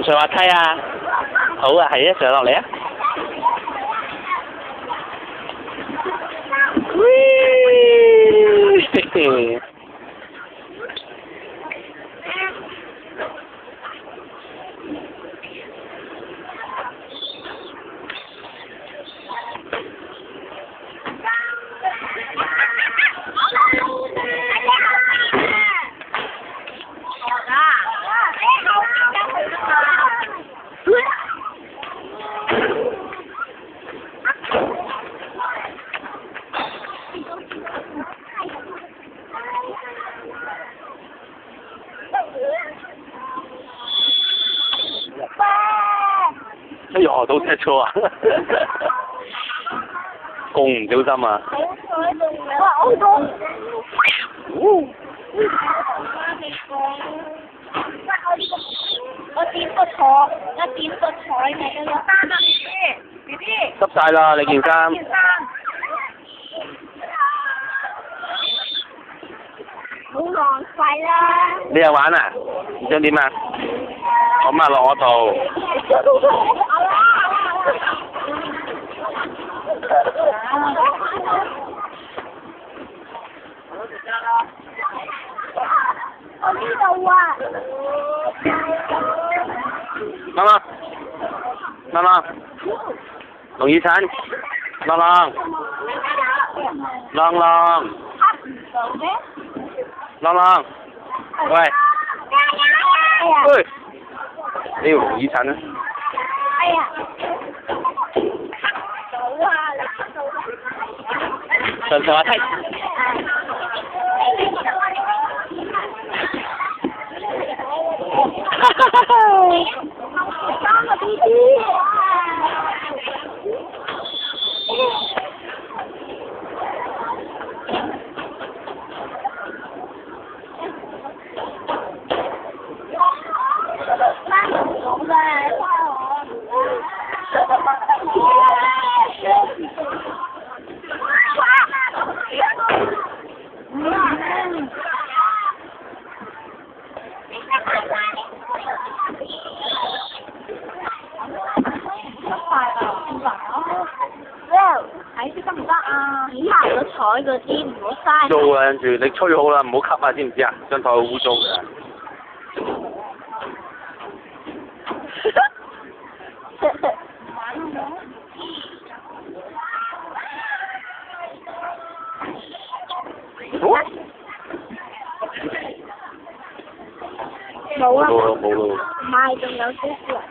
上滑梯啊？好啊，係啊，上落嚟啊！哎呦，都踢錯啊！咁唔小心啊！我點個坐，我點個彩咪得咯。衫啊，B B，濕晒啦，你件衫。好浪費啦！你又玩啊？你想點啊？咁啊，落我度。我呢度啊！媽媽，媽媽，龍雨晨，浪浪，浪浪，浪浪，喂，喂，呢個龍雨晨啊！哎呀！上滑梯。三個 B B。睇先得唔得啊？以下個台嗰啲唔好嘥。做啊，跟住你吹好啦，唔好吸啊，知唔知啊？張台好污糟嘅。冇啦。冇咯，冇咯。唔係，仲有少少。